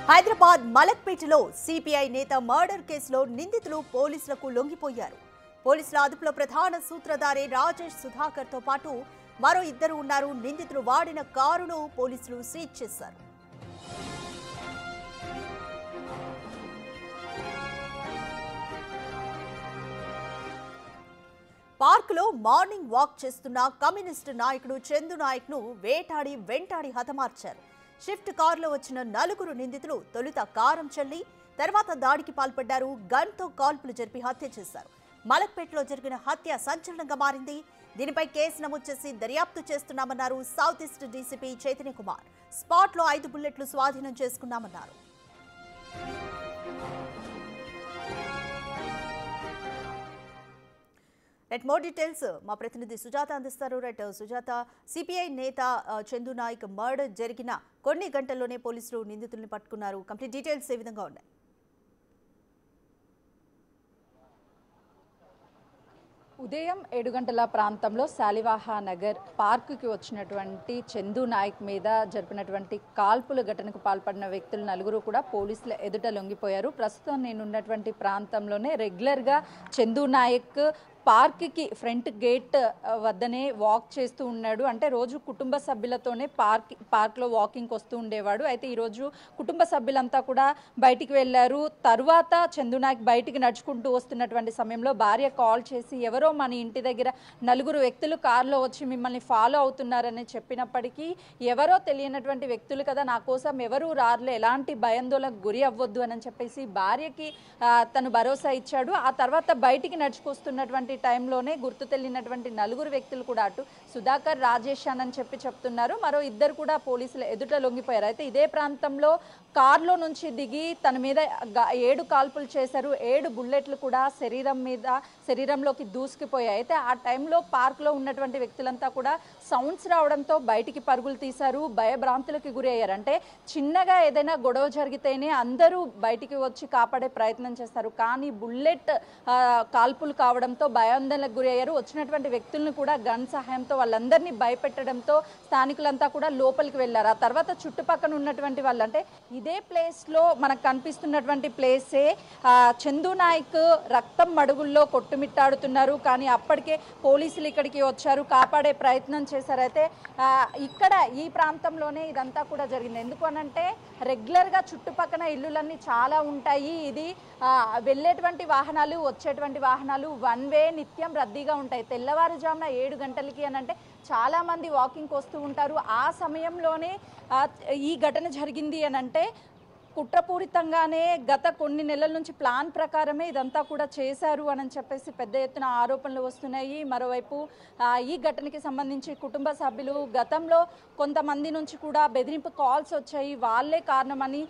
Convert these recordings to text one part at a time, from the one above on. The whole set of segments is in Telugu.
హైదరాబాద్ మలక్పేటలో సిపిఐ నేత మర్డర్ కేసులో నిందితులు పోలీసులకు లొంగిపోయారు. పోలీసుల అదుపులో ప్రధాన సూత్రధారి రాజేష్ సుధాకర్ తో పాటు మరో ఇద్దరు ఉన్నారు. నిందితులు వాడిన కారును పోలీసులు సీజ్ చేశారు. పార్కులో మార్నింగ్ వాక్ చేస్తున్న కమ్యూనిస్టు నాయకుడు చందు నాయక్ ను వెంటాడి హతమార్చారు. షిఫ్ట్ కారులో వచ్చిన నలుగురు నిందితులు తొలుత కారం చల్లి తర్వాత దాడికి పాల్పడ్డారు. గన్తో కాల్పులు జరిపి హత్య చేశారు. మలక్పేటలో జరిగిన హత్య సంచలనంగా మారింది. దీనిపై కేసు నమోదు చేసి దర్యాప్తు చేస్తున్నామన్నారు south east DCP Chaitanya Kumar. స్పాట్లో 5 బుల్లెట్లు స్వాధీనం చేసుకున్నామన్నారు. మోర్ డీటెయిల్స్ మా ప్రతినిధి సుజాత అందిస్తారు. సుజాత, సిపిఐ నేత చందు నాయక్ మర్డర్ జరిగిన కొన్ని గంటల్లోనే పోలీసులు నిందితుల్ని పట్టుకున్నారు. కంప్లీట్ డీటెయిల్స్ ఏ విధంగా ఉన్నాయి? ఉదయం 7 గంటల ప్రాంతంలో శాలివాహ నగర్ పార్కుకి వచ్చినటువంటి చందు నాయక్ మీద జరిపినటువంటి కాల్పుల ఘటనకు పాల్పడిన వ్యక్తులు నలుగురు కూడా పోలీసుల ఎదుట లొంగిపోయారు. ప్రస్తుతం నేనున్నటువంటి ప్రాంతంలోనే రెగ్యులర్గా చందు నాయక్ పార్క్కి ఫ్రంట్ గేట్ వద్దనే వాక్ చేస్తూ ఉన్నాడు. అంటే రోజు కుటుంబ సభ్యులతోనే పార్క్లో వాకింగ్కి వస్తూ ఉండేవాడు. అయితే ఈరోజు కుటుంబ సభ్యులంతా కూడా బయటికి వెళ్ళారు. తర్వాత చందు నాయక్ బయటికి నడుచుకుంటూ వస్తున్నటువంటి సమయంలో భార్య కాల్ చేసి ఎవరో మన ఇంటి దగ్గర నలుగురు వ్యక్తులు కారులో వచ్చి మిమ్మల్ని ఫాలో అవుతున్నారని చెప్పినప్పటికీ ఎవరో తెలియనటువంటి వ్యక్తులు కదా, నా కోసం ఎవరు రారులే, ఎలాంటి భయాందోళనకు గురి అవ్వద్దు అని చెప్పేసి భార్యకి తను భరోసా ఇచ్చాడు. ఆ తర్వాత బయటికి నడుచుకొస్తున్నటువంటి టైంలోనే గుర్తు తెలియనటువంటి నలుగురు వ్యక్తులు కూడా అటు సుధాకర్, రాజేష్ అని చెప్తున్నారు. మరో ఇద్దరు కూడా పోలీసుల ఎదుట లొంగిపోయారు. అయితే ఇదే ప్రాంతంలో కారులో నుంచి దిగి తన మీద 7 కాల్పులు చేశారు. 7 బుల్లెట్లు కూడా శరీరంలోకి దూసుకుపోయాయి. అయితే ఆ టైంలో పార్క్లో ఉన్నటువంటి వ్యక్తులంతా కూడా సౌండ్స్ రావడంతో బయటికి పరుగులు తీశారు. భయభ్రాంతులకు గురి అయ్యారు. అంటే చిన్నగా ఏదైనా గొడవ జరిగితేనే అందరూ బయటికి వచ్చి కాపాడే ప్రయత్నం చేస్తారు. కానీ బుల్లెట్ కాల్పులు కావడంతో భయాందోళనకు గురి అయ్యారు. వచ్చినటువంటి వ్యక్తులను కూడా గన్ సహాయంతో వాళ్ళందరినీ భయపెట్టడంతో స్థానికులంతా కూడా లోపలికి వెళ్ళారు. ఆ తర్వాత చుట్టుపక్కల ఉన్నటువంటి వాళ్ళు, అంటే ఇదే ప్లేస్లో మనకు కనిపిస్తున్నటువంటి ప్లేసే చందు నాయక్ రక్తం మడుగుల్లో కొట్టుమిట్టాడుతున్నారు. కానీ అప్పటికే పోలీసులు ఇక్కడికి వచ్చారు, కాపాడే ప్రయత్నం చేశారు. అయితే ఇక్కడ ఈ ప్రాంతంలోనే ఇదంతా కూడా జరిగింది. ఎందుకు అనంటే రెగ్యులర్గా చుట్టుపక్కల ఇల్లులన్నీ చాలా ఉంటాయి. ఇది వెళ్ళేటువంటి వాహనాలు వచ్చేటువంటి వాహనాలు వన్ వే నిత్యం రద్దీగా ఉంటాయి. తెల్లవారుజామున 7 గంటలకి అనంటే చాలా మంది వాకింగ్కి వస్తూ ఉంటారు. ఆ సమయంలోనే ఈ ఘటన జరిగింది అనంటే కుట్రపూరితంగానే గత కొన్ని నెలల నుంచి ప్లాన్ ప్రకారమే ఇదంతా కూడా చేశారు అని చెప్పేసి పెద్ద ఎత్తున ఆరోపణలు వస్తున్నాయి. మరోవైపు ఈ ఘటనకి సంబంధించి కుటుంబ సభ్యులు గతంలో కొంతమంది నుంచి కూడా బెదిరింపు కాల్స్ వచ్చాయి, వాళ్ళే కారణమని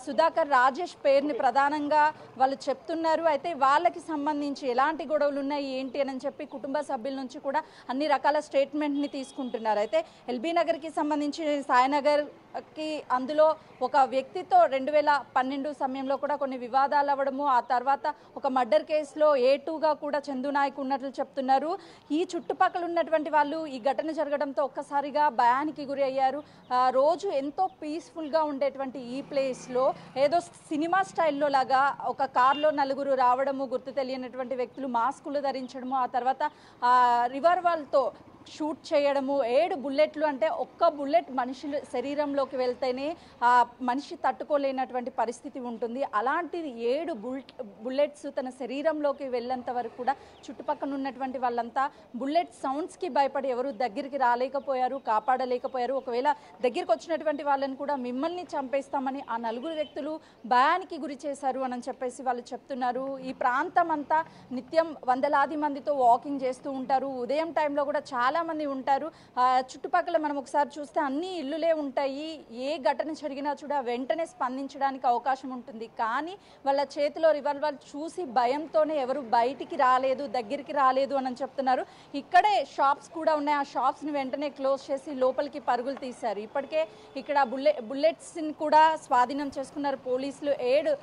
సుధాకర్, రాజేష్ పేరుని ప్రధానంగా వాళ్ళు చెప్తున్నారు. అయితే వాళ్ళకి సంబంధించి ఎలాంటి గొడవలు ఉన్నాయి ఏంటి అని చెప్పి కుటుంబ సభ్యుల నుంచి కూడా అన్ని రకాల స్టేట్మెంట్ని తీసుకుంటున్నారు. అయితే ఎల్బీ నగర్కి సంబంధించి సాయినగర్కి అందులో ఒక వ్యక్తితో 2012 సమయంలో కూడా కొన్ని వివాదాలు అవ్వడము, ఆ తర్వాత ఒక మర్డర్ కేసులో A2గా కూడా చందు నాయక్ ఉన్నట్లు చెప్తున్నారు. ఈ చుట్టుపక్కల ఉన్నటువంటి వాళ్ళు ఈ ఘటన జరగడంతో ఒక్కసారిగా భయానికి గురి అయ్యారు. రోజు ఎంతో పీస్ఫుల్గా ఉండేటువంటి ఈ ప్లేస్లో ఏదో సినిమా స్టైల్లో లాగా ఒక కార్లో నలుగురు రావడము, గుర్తు తెలియనటువంటి వ్యక్తులు మాస్కులు ధరించడము, ఆ తర్వాత రివాల్వర్తో షూట్ చేయడము, 7 బుల్లెట్లు, అంటే ఒక్క బుల్లెట్ మనిషి శరీరంలోకి వెళ్తేనే ఆ మనిషి తట్టుకోలేనటువంటి పరిస్థితి ఉంటుంది. అలాంటిది 7 బుల్లెట్స్ తన శరీరంలోకి వెళ్ళేంత వరకు కూడా చుట్టుపక్కల ఉన్నటువంటి వాళ్ళంతా బుల్లెట్ సౌండ్స్కి భయపడి ఎవరు దగ్గరికి రాలేకపోయారు, కాపాడలేకపోయారు. ఒకవేళ దగ్గరికి వచ్చినటువంటి వాళ్ళని కూడా మిమ్మల్ని చంపేస్తామని ఆ నలుగురు వ్యక్తులు భయానికి గురి చేశారు అని చెప్పేసి వాళ్ళు చెప్తున్నారు. ఈ ప్రాంతం అంతా నిత్యం వందలాది మందితో వాకింగ్ చేస్తూ ఉంటారు. ఉదయం టైంలో కూడా చాలా మంది ఉంటారు. చుట్టుపక్కల మనం ఒకసారి చూస్తే అన్ని ఇల్లులే ఉంటాయి. ఏ ఘటన జరిగినా కూడా వెంటనే స్పందించడానికి అవకాశం ఉంటుంది. కానీ వాళ్ళ చేతిలో రివాల్వర్ చూసి భయంతోనే ఎవరు బయటికి రాలేదు, దగ్గరికి రాలేదు అని చెప్తున్నారు. ఇక్కడే షాప్స్ కూడా ఉన్నాయి. ఆ షాప్స్ని వెంటనే క్లోజ్ చేసి లోపలికి పరుగులు తీశారు. ఇప్పటికే ఇక్కడ బుల్లెట్స్ని కూడా స్వాధీనం చేసుకున్నారు పోలీసులు. 7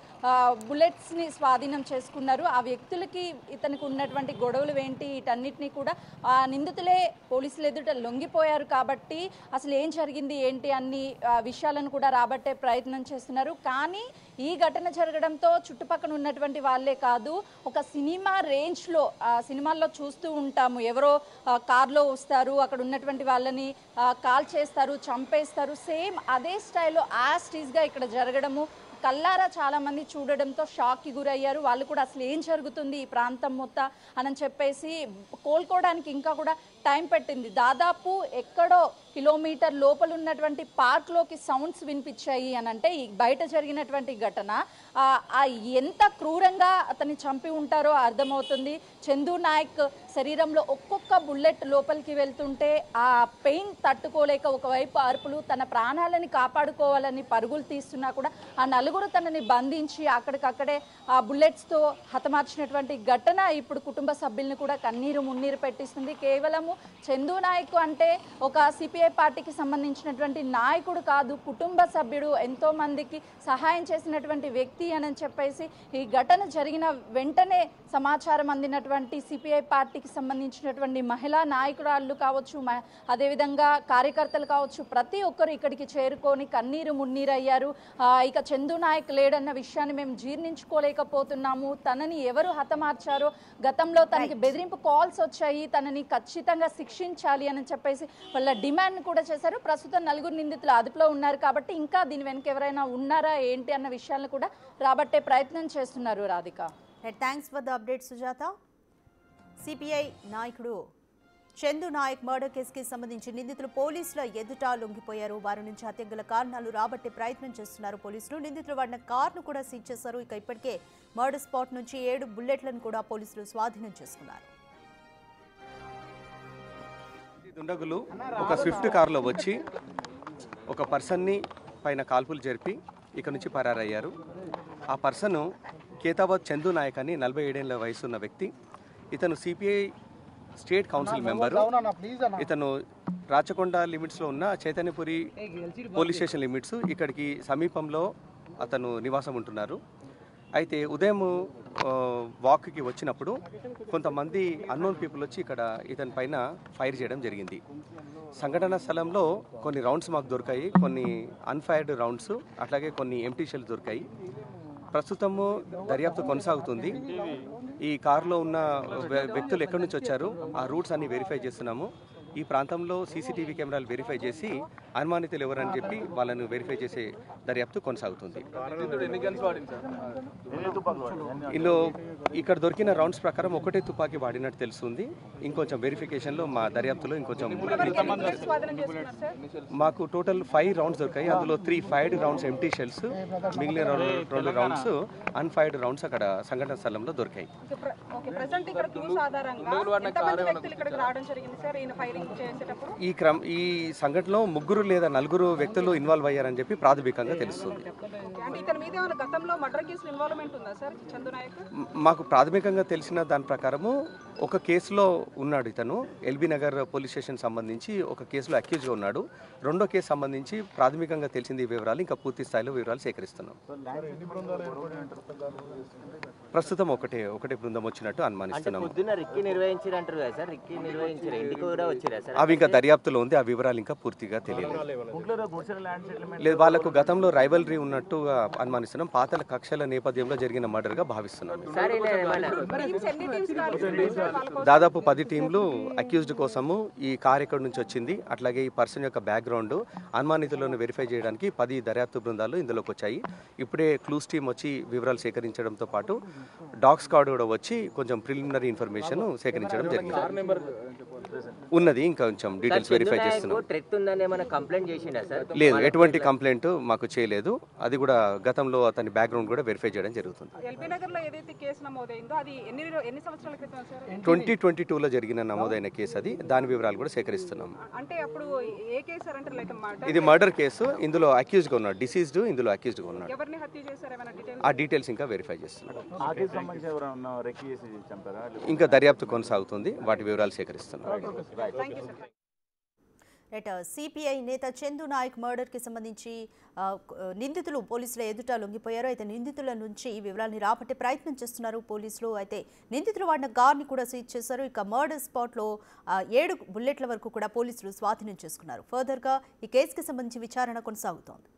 బుల్లెట్స్ని స్వాధీనం చేసుకున్నారు. ఆ వ్యక్తులకి ఇతనికి ఉన్నటువంటి గొడవలు ఏంటి, వీటన్నిటినీ కూడా నిందితులే పోలీసులు ఎదుట లొంగిపోయారు కాబట్టి అసలు ఏం జరిగింది ఏంటి అన్ని విషయాలను కూడా రాబట్టే ప్రయత్నం చేస్తున్నారు. కానీ ఈ ఘటన జరగడంతో చుట్టుపక్కల ఉన్నటువంటి వాళ్ళే కాదు, ఒక సినిమా రేంజ్లో సినిమాల్లో చూస్తూ ఉంటాము, ఎవరో కార్లో వస్తారు, అక్కడ ఉన్నటువంటి వాళ్ళని కాల్ చేస్తారు, చంపేస్తారు, సేమ్ అదే స్టైల్లో యాస్టీస్గా ఇక్కడ జరగడము కల్లారా చాలా మంది చూడడంతో షాక్కి గురయ్యారు. వాళ్ళు కూడా అసలు ఏం జరుగుతుంది ఈ ప్రాంతం మొత్తం అని చెప్పేసి కోలుకోవడానికి ఇంకా కూడా టైం పెట్టింది. దాదాపు ఎక్కడో కిలోమీటర్ లోపల ఉన్నటువంటి పార్క్లోకి సౌండ్స్ వినిపించాయి అని అంటే ఈ బయట జరిగినటువంటి ఘటన ఎంత క్రూరంగా అతన్ని చంపి ఉంటారో అర్థమవుతుంది. చందు నాయక్ శరీరంలో ఒక్కొక్క బుల్లెట్ లోపలికి వెళ్తుంటే ఆ పెయిన్ తట్టుకోలేక ఒకవైపు అరుపులు, తన ప్రాణాలని కాపాడుకోవాలని పరుగులు తీస్తున్నా కూడా ఆ నలుగురు తనని బంధించి అక్కడికక్కడే ఆ బుల్లెట్స్తో హతమార్చినటువంటి ఘటన ఇప్పుడు కుటుంబ సభ్యుల్ని కూడా కన్నీరు మున్నీరు పెట్టిస్తుంది. కేవలము చందు నాయక్ అంటే ఒక సిపిఐ పార్టీకి సంబంధించినటువంటి నాయకుడు కాదు, కుటుంబ సభ్యుడు, ఎంతో మందికి సహాయం చేసినటువంటి వ్యక్తి అని చెప్పేసి ఈ ఘటన జరిగిన వెంటనే సమాచారం అందినటువంటి సిపిఐ పార్టీకి సంబంధించినటువంటి మహిళా నాయకురాళ్ళు కావచ్చు, అదేవిధంగా కార్యకర్తలు కావచ్చు, ప్రతి ఒక్కరు ఇక్కడికి చేరుకొని కన్నీరు మున్నీరయ్యారు. ఇక చందు నాయక్ లేడన్న విషయాన్ని మేము జీర్ణించుకోలేకపోతున్నాము, తనని ఎవరు హతమార్చారో, గతంలో తనకి బెదిరింపు కాల్స్ వచ్చాయి, తనని ఖచ్చితంగా శిక్షించాలి అని చెప్పేసి వాళ్ళ డిమాండ్ కూడా చేశారు. ప్రస్తుతం నలుగురు నిందితులు అదుపులో ఉన్నారు కాబట్టి ఇంకా దీని వెనక ఎవరైనా ఉన్నారా ఏంటి అన్న విషయాలను కూడా రాబట్టే ప్రయత్నం చేస్తున్నారు. Radhika, thanks for the update Sujatha. CPI నాయకుడు చందు నాయక్ మర్డర్ కేసుకి సంబంధించి నిందితులు పోలీసుల ఎదుట లొంగిపోయారు. వారి నుంచి హత్యకు గల కారణాలు రాబట్టే ప్రయత్నం చేస్తున్నారు పోలీసులు. నిందితులు వాడిన కారును కూడా సీజ్ చేశారు. ఇక ఇప్పటికే మర్డర్ స్పాట్ నుంచి 7 బుల్లెట్లను కూడా పోలీసులు స్వాధీనం చేసుకున్నారు. దుండగులు ఒక స్విఫ్ట్ కారులో వచ్చి ఒక పర్సన్ని పైన కాల్పులు జరిపి ఇక్కడ నుంచి పరారయ్యారు. ఆ పర్సన్ కేతాబాద్ చందు నాయక్ అని 47 ఏళ్ల వయసున్న వ్యక్తి. ఇతను సిపిఐ స్టేట్ కౌన్సిల్ మెంబరు. ఇతను రాచకొండ లిమిట్స్లో ఉన్న చైతన్యపురి పోలీస్ స్టేషన్ లిమిట్స్ ఇక్కడికి సమీపంలో అతను నివాసం ఉంటున్నారు. అయితే ఉదయం వాక్కి వచ్చినప్పుడు కొంతమంది అన్నోన్ పీపుల్ వచ్చి ఇక్కడ ఇతని పైన ఫైర్ చేయడం జరిగింది. సంఘటన స్థలంలో కొన్ని రౌండ్స్ మాకు దొరికాయి, కొన్ని అన్ఫైర్డ్ రౌండ్స్, అట్లాగే కొన్ని ఎంటీ షెల్స్ దొరికాయి. ప్రస్తుతము దర్యాప్తు కొనసాగుతుంది. ఈ కారులో ఉన్న వ్యక్తులు ఎక్కడి నుంచి వచ్చారు ఆ రూట్స్ అన్ని వెరిఫై చేస్తున్నాము. ఈ ప్రాంతంలో సీసీటీవీ కెమెరాలు వెరిఫై చేసి అనుమానితులు ఎవరని చెప్పి వాళ్ళను వెరిఫై చేసే దర్యాప్తు కొనసాగుతుంది. ఇందులో ఇక్కడ దొరికిన రౌండ్స్ ప్రకారం ఒకటే తుపాకీ వాడినట్టు తెలుస్తుంది. ఇంకొంచెం వెరిఫికేషన్లో మా దర్యాప్తులో ఇంకొంచెం మాకు టోటల్ 5 రౌండ్స్ దొరికాయి. అందులో 3 ఫైర్డ్ రౌండ్స్ ఎంటీ షెల్స్, మిగిలిన 2 రౌండ్స్ అన్ఫైర్డ్ రౌండ్స్ అక్కడ సంఘటన స్థలంలో దొరికాయి. ఈ సంఘటనలో 3 లేదా 4 వ్యక్తులు ఇన్వాల్వ్ అయ్యారని చెప్పి ప్రాథమికంగా తెలుస్తుంది. మాకు ప్రాథమికంగా తెలిసిన దాని ప్రకారము ఒక కేసులో ఉన్నాడు ఇతను. ఎల్బీ నగర్ పోలీస్ స్టేషన్ సంబంధించి ఒక కేసులో అక్యూజ్గా ఉన్నాడు. రెండో కేసు సంబంధించి ప్రాథమికంగా తెలిసింది ఈ వివరాలు, ఇంకా పూర్తి స్థాయిలో వివరాలు సేకరిస్తున్నాం. ప్రస్తుతం ఒకటే బృందం వచ్చినట్టు అనుమానిస్తున్నాము. అవి ఇంకా దర్యాప్తులో ఉంది, ఆ వివరాలు ఇంకా పూర్తిగా తెలియలేదు. లేదు, వాళ్ళకు గతంలో రైవల్రీ ఉన్నట్టు అనుమానిస్తున్నాం. పాతల కక్షల నేపథ్యంలో జరిగిన మర్డర్ గా భావిస్తున్నాం. దాదాపు 10 టీంలు అక్యూజ్డ్ కోసము ఈ కార్ ఎక్కడి నుంచి వచ్చింది, అట్లాగే ఈ పర్సన్ యొక్క బ్యాక్గ్రౌండ్, అనుమానితులను వెరిఫై చేయడానికి 10 దర్యాప్తు బృందాలు ఇందులోకి వచ్చాయి. ఇప్పుడే క్లూస్ టీం వచ్చి వివరాలు సేకరించడంతో పాటు డాగ్ స్క్వాడ్ కూడా వచ్చి కొంచెం ప్రిలిమినరీ ఇన్ఫర్మేషన్ సేకరించడం జరిగింది. ఉన్నది, ఇంకా కొంచెం డీటెయిల్స్ వెరిఫై చేస్తున్నాం. లేదు, ఎటువంటి కంప్లైంట్ మాకు చేయలేదు. అది కూడా గతంలో అతని బ్యాక్గ్రౌండ్ కూడా వెరిఫై చేయడం జరుగుతుంది. 2022లో జరిగిన నమోదైన కేసు అది. దాని వివరాలు కూడా సేకరిస్తున్నాం. ఇది మర్డర్ కేసు. ఇందులో అక్యూజ్ గా ఉన్నాడు, డిసీజ్డ్ ఇందులో అక్యూజ్డ్ గా ఉన్నాడు. ఆ డీటెయిల్స్ ఇంకా వెరిఫై చేస్తున్నాం. ఇంకా దర్యాప్తు కొనసాగుతుంది, వాటి వివరాలు సేకరిస్తున్నాం. రైట్ సిపిఐ నేత చందు నాయక్ మర్డర్కి సంబంధించి నిందితులు పోలీసుల ఎదుట లొంగిపోయారు. అయితే నిందితుల నుంచి వివరాలని రాబట్టే ప్రయత్నం చేస్తున్నారు పోలీసులు. అయితే నిందితులు వాడిన కార్ని కూడా సీజ్ చేశారు. ఇక మర్డర్ స్పాట్లో 7 బుల్లెట్ల వరకు కూడా పోలీసులు స్వాధీనం చేసుకున్నారు. ఫర్దర్గా ఈ కేసుకి సంబంధించి విచారణ కొనసాగుతోంది.